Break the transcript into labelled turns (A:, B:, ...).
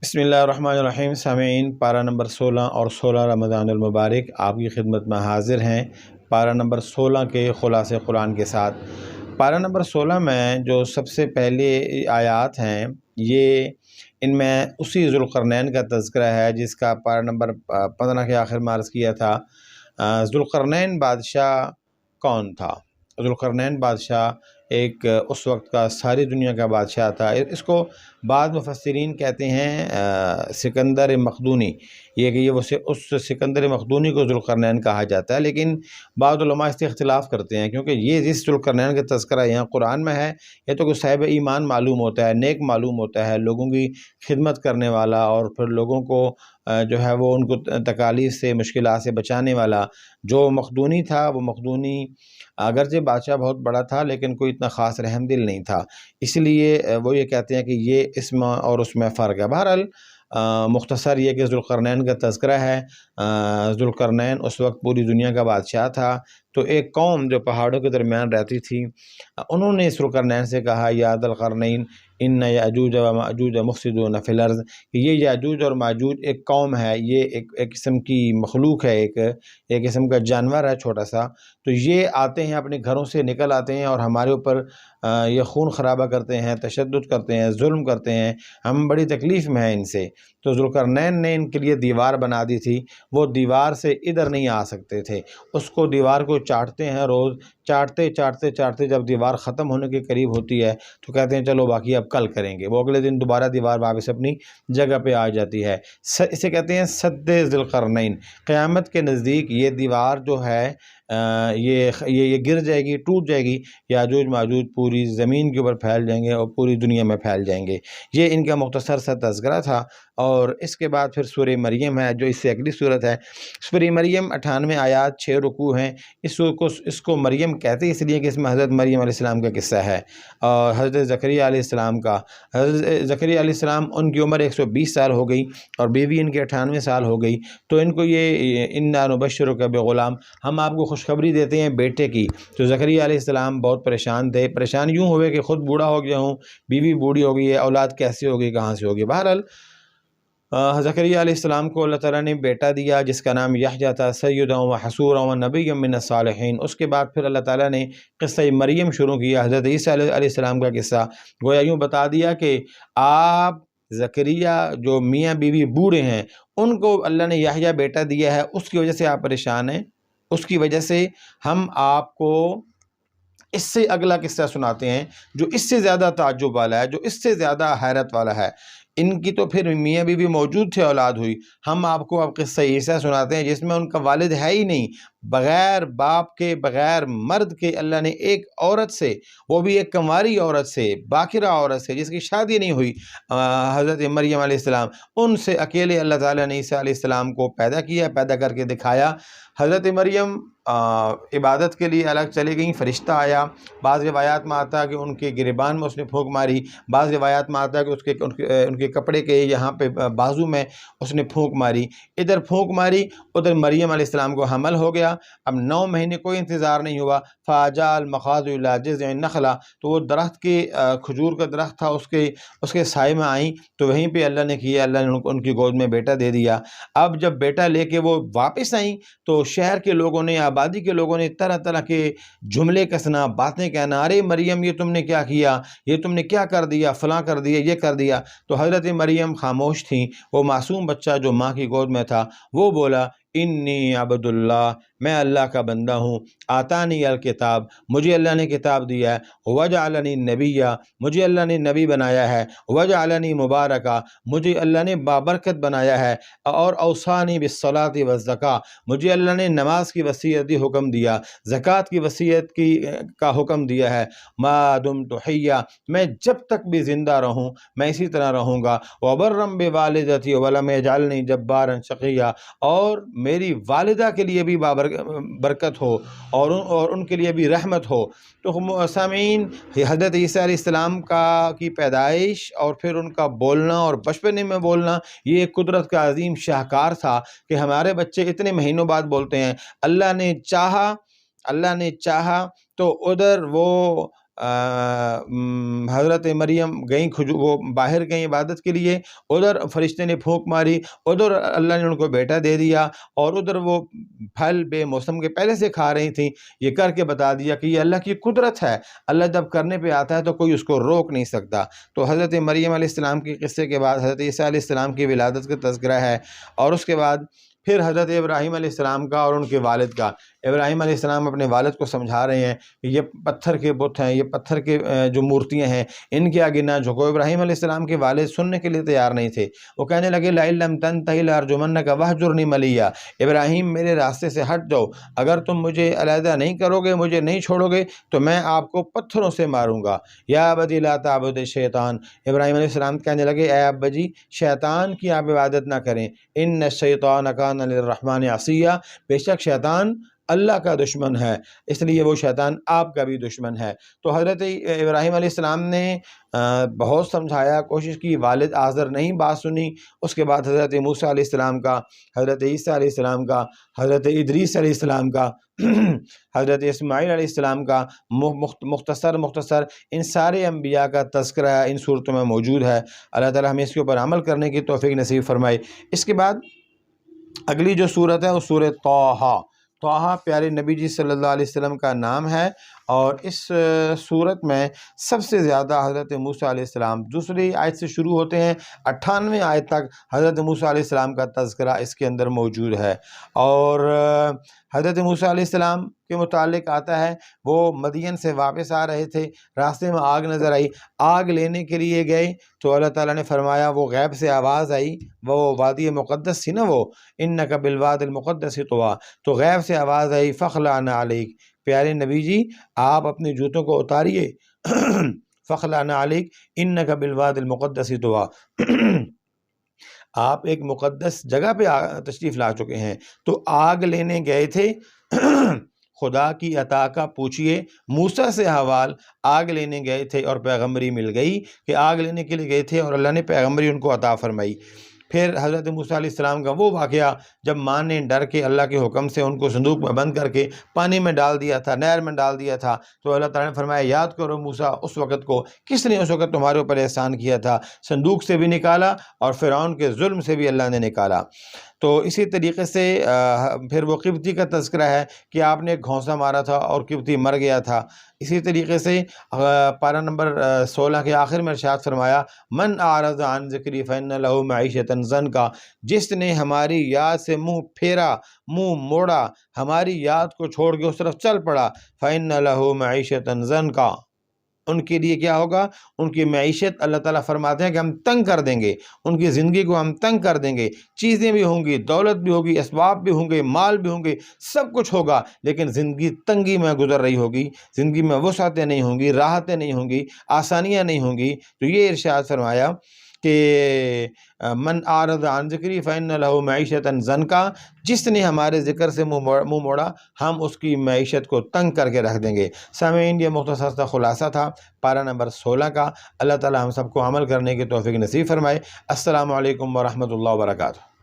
A: بسم اللہ الرحمن الرحیم۔ سامعین، پارہ نمبر 16 اور 16 رمضان المبارک آپ کی خدمت میں حاضر ہیں پارہ نمبر 16 کے خلاصہ قرآن کے ساتھ۔ پارہ نمبر 16 میں جو سب سے پہلے آیات ہیں یہ ان میں اسی ذوالقرنین کا تذکرہ ہے جس کا پارہ نمبر 15 کے آخر میں عرض کیا تھا۔ ذوالقرنین بادشاہ کون تھا؟ ذوالقرنین بادشاہ ایک اس وقت کا ساری دنیا کا بادشاہ تھا۔ اس کو بعض مفسرین کہتے ہیں سکندر مقدونی، یہ کہ وہ اس سکندر مقدونی کو ذوالقرنین کہا جاتا ہے، لیکن بعض علماء اس سے اختلاف کرتے ہیں کیونکہ یہ جس ذوالقرنین کا تذکرہ یہاں قرآن میں ہے یہ تو کوئی صاحب ایمان معلوم ہوتا ہے، نیک معلوم ہوتا ہے، لوگوں کی خدمت کرنے والا، اور پھر لوگوں کو جو ہے وہ ان کو تکالیف سے مشکلات سے بچانے والا۔ جو مقدونی تھا وہ مقدونی اگرچہ بادشاہ بہت بڑا تھا لیکن کوئی اتنا خاص رحم دل نہیں تھا، اس لیے وہ یہ کہتے ہیں کہ یہ اسم اور اس میں فرق ہے۔ بہرحال مختصر یہ کہ ذوالقرنین کا تذکرہ ہے۔ ذوالقرنین اس وقت پوری دنیا کا بادشاہ تھا، تو ایک قوم جو پہاڑوں کے درمیان رہتی تھی انہوں نے ذوالقرنین سے کہا یا ذا القرنین ان یاجوج و ماجوج مفسدون فی الارض، کہ یہ یاجوج اور ماجوج ایک قوم ہے، یہ ایک قسم کی مخلوق ہے، ایک قسم کا جانور ہے چھوٹا سا، تو یہ آتے ہیں اپنے گھروں سے نکل آتے ہیں اور ہمارے اوپر یہ خون خرابہ کرتے ہیں، تشدد کرتے ہیں، ظلم کرتے ہیں، ہم بڑی تکلیف میں ہیں ان سے۔ تو ذوالقرنین نے ان کے لیے دیوار بنا دی تھی، وہ دیوار سے ادھر نہیں آ سکتے تھے، اس کو دیوار کو چاٹتے ہیں روز، چاٹتے چاٹتے چاٹتے جب دیوار ختم ہونے کے قریب ہوتی ہے تو کہتے ہیں چلو باقی اب کل کریں گے، وہ اگلے دن دوبارہ دیوار واپس اپنی جگہ پہ آ جاتی ہے۔ اسے کہتے ہیں سد ذوالقرنین۔ قیامت کے نزدیک یہ دیوار جو ہے یہ گر جائے گی، ٹوٹ جائے گی، یاجوج ماجوج پوری زمین کے اوپر پھیل جائیں گے اور پوری دنیا میں پھیل جائیں گے۔ یہ ان کا مختصر سا تذکرہ تھا۔ اور اس کے بعد پھر سورہ مریم ہے جو اس سے اگلی صورت ہے۔ سورہ مریم 98 آیات 6 رکوع ہیں۔ اس کو مریم کہتے ہیں اس لیے کہ اس میں حضرت مریم علیہ السلام کا قصہ ہے اور حضرت زکریہ علیہ السلام کا۔ حضرت زکریہ علیہ السلام ان کی عمر 120 سال ہو گئی اور بیوی ان کے 98 سال ہو گئی، تو ان کو یہ انا نبشرک بغلام، ہم آپ کو خوشخبری دیتے ہیں بیٹے کی۔ تو زکریہ علیہ السلام بہت پریشان تھے، پریشان یوں ہوئے کہ خود بوڑھا ہو گیا ہوں، بیوی بوڑھی ہو گئی ہے، اولاد کیسے ہوگی، کہاں سے ہوگی۔ بہرحال زکریہ علیہ السلام کو اللہ تعالیٰ نے بیٹا دیا جس کا نام یحییٰ تھا، سیدا و حصورا و نبی من الصالحین۔ اس کے بعد پھر اللہ تعالیٰ نے قصہ مریم شروع کیا، حضرت عیسیٰ علیہ السلام کا قصہ، گویا یوں بتا دیا کہ آپ زکریہ جو میاں بیوی بوڑھے ہیں ان کو اللہ نے یحییٰ بیٹا دیا ہے، اس کی وجہ سے آپ پریشان ہیں، اس کی وجہ سے ہم آپ کو اس سے اگلا قصہ سناتے ہیں جو اس سے زیادہ تعجب والا ہے، جو اس سے زیادہ حیرت والا ہے۔ ان کی تو پھر میاں بیوی موجود تھے، اولاد ہوئی، ہم آپ کو اب قصہ عیسیٰ سناتے ہیں جس میں ان کا والد ہے ہی نہیں، بغیر باپ کے، بغیر مرد کے اللہ نے ایک عورت سے، وہ بھی ایک کنواری عورت سے، باکرہ عورت سے جس کی شادی نہیں ہوئی، حضرت مریم علیہ السلام، ان سے اکیلے اللہ تعالیٰ نے عیسیٰ علیہ السلام کو پیدا کیا، پیدا کر کے دکھایا۔ حضرت مریم عبادت کے لیے الگ چلی گئیں، فرشتہ آیا، بعض روایات میں آتا ہے کہ ان کے گریبان میں اس نے پھونک ماری، بعض روایات میں آتا ہے کہ ان کے کپڑے کے یہاں پہ بازو میں اس نے پھونک ماری، ادھر پھونک ماری، ادھر مریم علیہ السلام کو حمل ہو گیا۔ اب 9 مہینے کوئی انتظار نہیں ہوا، فاجاء المخاض الی جذع النخلہ، تو وہ درخت کے کھجور کا درخت تھا، اس کے سائے میں آئیں تو وہیں پہ اللہ نے کیا، اللہ نے ان کی گود میں بیٹا دے دیا۔ اب جب بیٹا لے کے وہ واپس آئیں تو شہر کے لوگوں نے، آبادی کے لوگوں نے طرح طرح کے جملے کسنا، باتیں کہنا، ارے مریم یہ تم نے کیا کیا، یہ تم نے کیا کر دیا، فلاں کر دیا، یہ کر دیا۔ تو حضرت مریم خاموش تھیں، وہ معصوم بچہ جو ماں کی گود میں تھا وہ بولا انی عبد اللہ، میں اللہ کا بندہ ہوں، آتانی الکتاب، مجھے اللہ نے کتاب دیا ہے، وجعلنی نبیّا، مجھے اللہ نے نبی بنایا ہے، وجعلنی مبارکہ، مجھے اللہ نے بابرکت بنایا ہے، اور اوصانی بالصلاۃ والزکاۃ، مجھے اللہ نے نماز کی وصیت دی، حکم دیا، زکوٰۃ کی وصیت کا حکم دیا ہے، ما دمت حیا، میں جب تک بھی زندہ رہوں میں اسی طرح رہوں گا، وبرا بوالدتی ولم یجعلنی جبارا شقیا، اور میری والدہ کے لیے بھی برکت ہو اور ان کے لیے بھی رحمت ہو۔ تو سامعین، حضرت عیسیٰ علیہ السلام کی پیدائش اور پھر ان کا بولنا اور بچپنے میں بولنا، یہ ایک قدرت کا عظیم شاہکار تھا کہ ہمارے بچے اتنے مہینوں بعد بولتے ہیں۔ اللہ نے چاہا تو ادھر وہ حضرت مریم گئیں وہ باہر گئیں عبادت کے لیے، ادھر فرشتے نے پھونک ماری، ادھر اللہ نے ان کو بیٹا دے دیا، اور ادھر وہ پھل بے موسم کے پہلے سے کھا رہی تھیں۔ یہ کر کے بتا دیا کہ یہ اللہ کی قدرت ہے، اللہ جب کرنے پہ آتا ہے تو کوئی اس کو روک نہیں سکتا۔ تو حضرت مریم علیہ السلام کے قصے کے بعد حضرت عیسیٰ علیہ السلام کی ولادت کا تذکرہ ہے، اور اس کے بعد پھر حضرت ابراہیم علیہ السلام کا اور ان کے والد کا۔ ابراہیم علیہ السلام اپنے والد کو سمجھا رہے ہیں کہ یہ پتھر کے بت ہیں، یہ پتھر کے جو مورتیاں ہیں، ان کے آگے نہ جھکو۔ ابراہیم علیہ السلام کے والد سننے کے لیے تیار نہیں تھے، وہ کہنے لگے لئن لم تنتہی لارجمنک واہجرنی ملیہ، ابراہیم میرے راستے سے ہٹ جاؤ، اگر تم مجھے علیحدہ نہیں کرو گے، مجھے نہیں چھوڑو گے تو میں آپ کو پتھروں سے ماروں گا۔ یا ابتی لا تعبد الشیطان، ابراہیم علیہ السلام کہنے لگے اے ابا جی شیطان کی آپ عبادت نہ کریں، ان الشیطان کان للرحمن عصیا، بے شک شیطان اللہ کا دشمن ہے، اس لیے وہ شیطان آپ کا بھی دشمن ہے۔ تو حضرت ابراہیم علیہ السلام نے بہت سمجھایا، کوشش کی، والد آزر نہیں بات سنی۔ اس کے بعد حضرت موسیٰ علیہ السلام کا، حضرت عیسیٰ علیہ السلام کا، حضرت ادریس علیہ السلام کا، حضرت اسماعیل علیہ السلام کا مختصر ان سارے انبیاء کا تذکرہ ان صورتوں میں موجود ہے۔ اللہ تعالی ہمیں اس کے اوپر عمل کرنے کی توفیق نصیب فرمائے۔ اس کے بعد اگلی جو صورت ہے وہ سورۃ طٰہٰ۔ طٰہٰ پیارے نبی جی صلی اللہ علیہ وسلم کا نام ہے، اور اس صورت میں سب سے زیادہ حضرت موسیٰ علیہ السلام دوسری آیت سے شروع ہوتے ہیں، 98 آیت تک حضرت موسیٰ علیہ السلام کا تذکرہ اس کے اندر موجود ہے۔ اور حضرت موسیٰ علیہ السلام کے متعلق آتا ہے وہ مدین سے واپس آ رہے تھے، راستے میں آگ نظر آئی، آگ لینے کے لیے گئے تو اللہ تعالیٰ نے فرمایا، وہ غیب سے آواز آئی، وہ وادی مقدس تھی نا، وہ انک بالواد المقدس طویٰ، تو غیب سے آواز آئی فخلع نعلیک، پیارے نبی جی آپ اپنے جوتوں کو اتاریے، فخلع نعلیک انک بالواد المقدس طویٰ، آپ ایک مقدس جگہ پہ تشریف لا چکے ہیں۔ تو آگ لینے گئے تھے، خدا کی عطا کا پوچھئے، موسیٰ سے حوال آگ لینے گئے تھے اور پیغمبری مل گئی کہ آگ لینے کے لیے گئے تھے اور اللہ نے پیغمبری ان کو عطا فرمائی۔ پھر حضرت موسیٰ علیہ السلام کا وہ واقعہ جب ماں نے ڈر کے اللہ کے حکم سے ان کو صندوق میں بند کر کے پانی میں ڈال دیا تھا، نہر میں ڈال دیا تھا، تو اللہ تعالیٰ نے فرمایا یاد کرو موسیٰ اس وقت کو، کس نے اس وقت تمہارے اوپر احسان کیا تھا، صندوق سے بھی نکالا اور فرعون کے ظلم سے بھی اللہ نے نکالا۔ تو اسی طریقے سے پھر وہ قبطی کا تذکرہ ہے کہ آپ نے ایک گھونسا مارا تھا اور قبطی مر گیا تھا۔ اسی طریقے سے پارہ نمبر 16 کے آخر میں ارشاد فرمایا من اعرض عن ذکری فإن لہ معیشۃ ضنکا، جس نے ہماری یاد سے منہ پھیرا، منہ موڑا، ہماری یاد کو چھوڑ کے اس طرف چل پڑا، فإن لہ معیشۃ ضنکا، ان کے لیے کیا ہوگا، ان کی معیشت اللہ تعالیٰ فرماتے ہیں کہ ہم تنگ کر دیں گے، ان کی زندگی کو ہم تنگ کر دیں گے، چیزیں بھی ہوں گی، دولت بھی ہوگی، اسباب بھی ہوں گے، مال بھی ہوں گے، سب کچھ ہوگا، لیکن زندگی تنگی میں گزر رہی ہوگی، زندگی میں وسعتیں نہیں ہوں گی، راحتیں نہیں ہوں گی، آسانیاں نہیں ہوں گی۔ تو یہ ارشاد فرمایا کہ من اعرض عن ذکری فإن لہ معیشۃ ضنکا، جس نے ہمارے ذکر سے منہ موڑا ہم اس کی معیشت کو تنگ کر کے رکھ دیں گے۔ سامعین یہ مختصر سا خلاصہ تھا پارہ نمبر 16 کا۔ اللہ تعالی ہم سب کو عمل کرنے کی توفیق نصیب فرمائے۔ السلام علیکم ورحمۃ اللہ وبرکاتہ۔